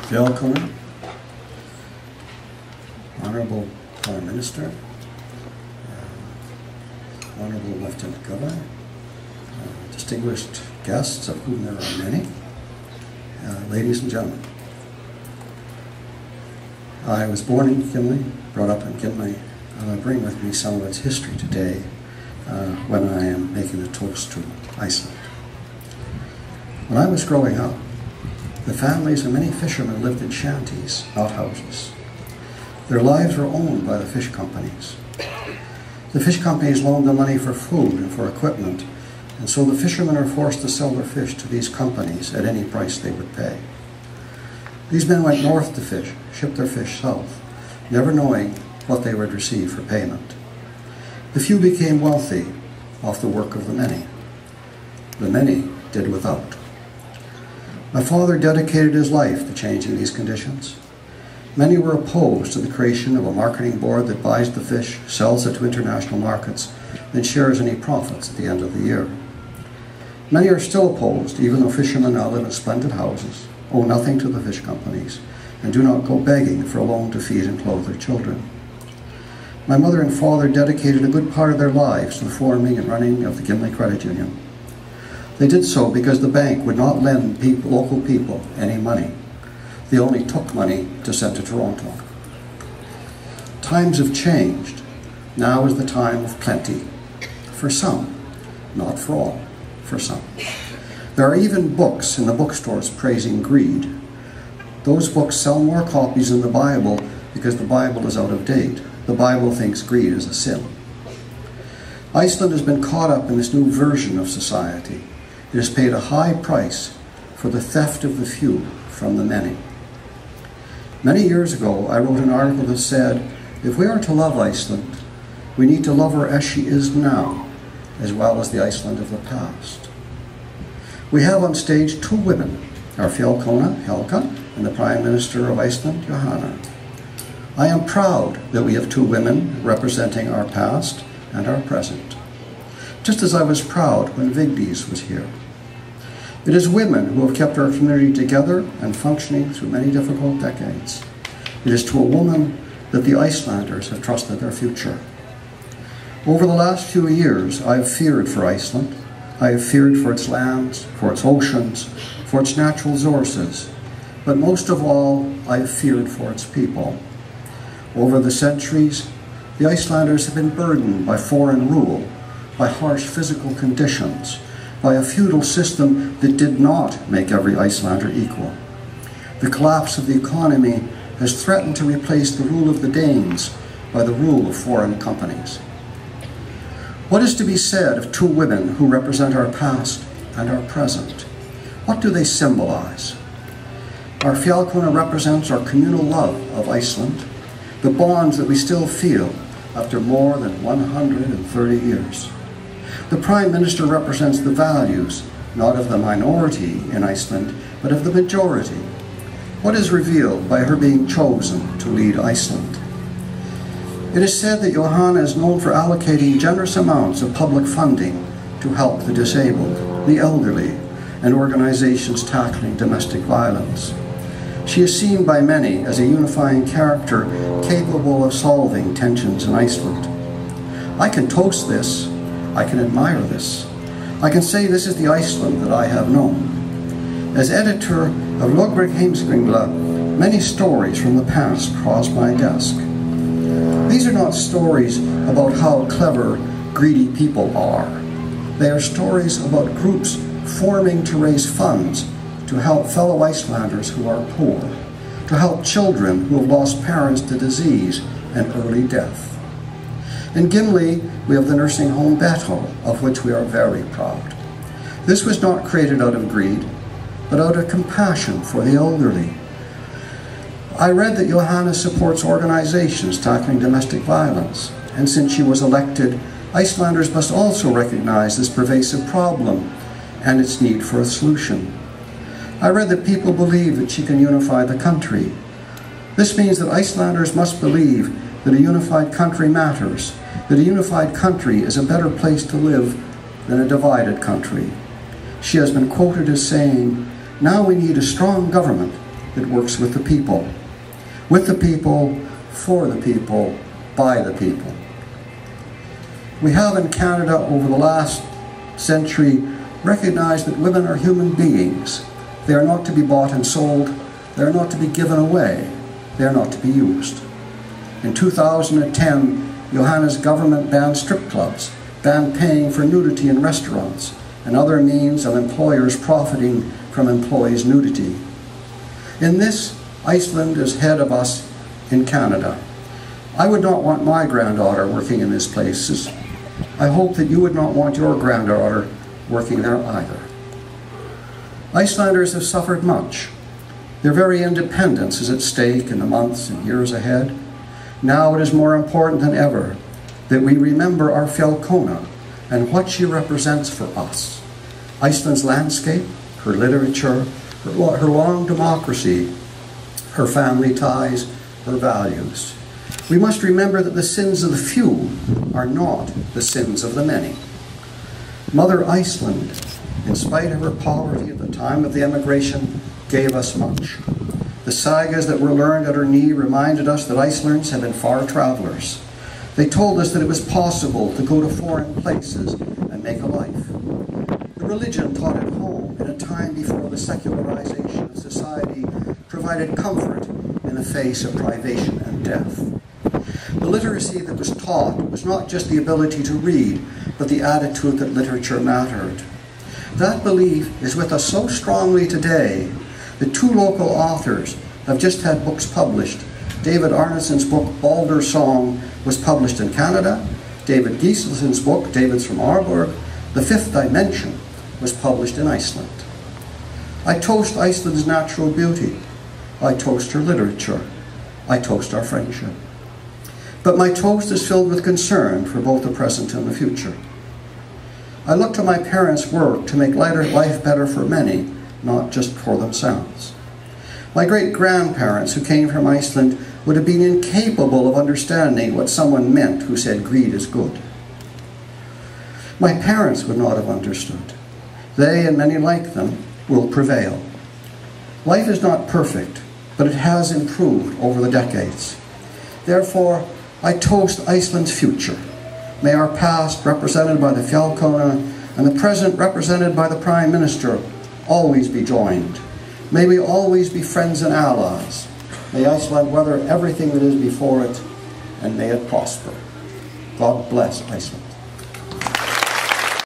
Jóhanna, Honorable Prime Minister, Honorable Lieutenant Governor, distinguished guests, of whom there are many, ladies and gentlemen. I was born in Gimli, brought up in Gimli, and I bring with me some of its history today when I am making the toast to Iceland. When I was growing up, the families of many fishermen lived in shanties, not houses. Their lives were owned by the fish companies. The fish companies loaned them money for food and for equipment, and so the fishermen are forced to sell their fish to these companies at any price they would pay. These men went north to fish, shipped their fish south, never knowing what they would receive for payment. The few became wealthy off the work of the many. The many did without. My father dedicated his life to changing these conditions. Many were opposed to the creation of a marketing board that buys the fish, sells it to international markets, and shares any profits at the end of the year. Many are still opposed, even though fishermen now live in splendid houses, owe nothing to the fish companies, and do not go begging for a loan to feed and clothe their children. My mother and father dedicated a good part of their lives to the forming and running of the Gimli Credit Union. They did so because the bank would not lend local people any money. They only took money to send to Toronto. Times have changed. Now is the time of plenty. For some, not for all, for some. There are even books in the bookstores praising greed. Those books sell more copies than the Bible because the Bible is out of date. The Bible thinks greed is a sin. Iceland has been caught up in this new version of society. It has paid a high price for the theft of the few from the many. Many years ago, I wrote an article that said, if we are to love Iceland, we need to love her as she is now, as well as the Iceland of the past. We have on stage two women, our Fjallkona, Helga, and the Prime Minister of Iceland, Jóhanna. I am proud that we have two women representing our past and our present, just as I was proud when Vigdís was here. It is women who have kept our community together and functioning through many difficult decades. It is to a woman that the Icelanders have trusted their future. Over the last few years, I have feared for Iceland. I have feared for its lands, for its oceans, for its natural resources, but most of all, I have feared for its people. Over the centuries, the Icelanders have been burdened by foreign rule, by harsh physical conditions, by a feudal system that did not make every Icelander equal. The collapse of the economy has threatened to replace the rule of the Danes by the rule of foreign companies. What is to be said of two women who represent our past and our present? What do they symbolize? Our Fjallkona represents our communal love of Iceland, the bonds that we still feel after more than 130 years. The Prime Minister represents the values, not of the minority in Iceland, but of the majority. What is revealed by her being chosen to lead Iceland? It is said that Jóhanna is known for allocating generous amounts of public funding to help the disabled, the elderly, and organizations tackling domestic violence. She is seen by many as a unifying character capable of solving tensions in Iceland. I can toast this. I can admire this. I can say this is the Iceland that I have known. As editor of Lögbók Heimskringla, many stories from the past cross my desk. These are not stories about how clever, greedy people are. They are stories about groups forming to raise funds to help fellow Icelanders who are poor, to help children who have lost parents to disease and early death. In Gimli, we have the nursing home Beto, of which we are very proud. This was not created out of greed, but out of compassion for the elderly. I read that Jóhanna supports organizations tackling domestic violence, and since she was elected, Icelanders must also recognize this pervasive problem and its need for a solution. I read that people believe that she can unify the country. This means that Icelanders must believe that a unified country matters, that a unified country is a better place to live than a divided country. She has been quoted as saying, "Now we need a strong government that works with the people, for the people, by the people. We have in Canada over the last century recognized that women are human beings. They are not to be bought and sold. They are not to be given away. They are not to be used. In 2010, Jóhanna's government banned strip clubs, banned paying for nudity in restaurants, and other means of employers profiting from employees' nudity. In this, Iceland is ahead of us in Canada. I would not want my granddaughter working in these places. I hope that you would not want your granddaughter working there either. Icelanders have suffered much. Their very independence is at stake in the months and years ahead. Now it is more important than ever that we remember our Fjallkona and what she represents for us. Iceland's landscape, her literature, her long democracy, her family ties, her values. We must remember that the sins of the few are not the sins of the many. Mother Iceland, in spite of her poverty at the time of the emigration, gave us much. The sagas that were learned at her knee reminded us that Icelanders had been far travelers. They told us that it was possible to go to foreign places and make a life. The religion taught at home in a time before the secularization of society provided comfort in the face of privation and death. The literacy that was taught was not just the ability to read, but the attitude that literature mattered. That belief is with us so strongly today that two local authors have just had books published. David Arneson's book, Balder Song, was published in Canada. David Gieselson's book, David's from Aalborg, The Fifth Dimension, was published in Iceland. I toast Iceland's natural beauty. I toast her literature. I toast our friendship. But my toast is filled with concern for both the present and the future. I look to my parents' work to make life better for many, not just for themselves. My great-grandparents who came from Iceland would have been incapable of understanding what someone meant who said greed is good. My parents would not have understood. They, and many like them, will prevail. Life is not perfect, but it has improved over the decades. Therefore, I toast Iceland's future. May our past, represented by the Fjallkona, and the present, represented by the Prime Minister, always be joined. May we always be friends and allies. May Iceland weather everything that is before it, and may it prosper. God bless Iceland.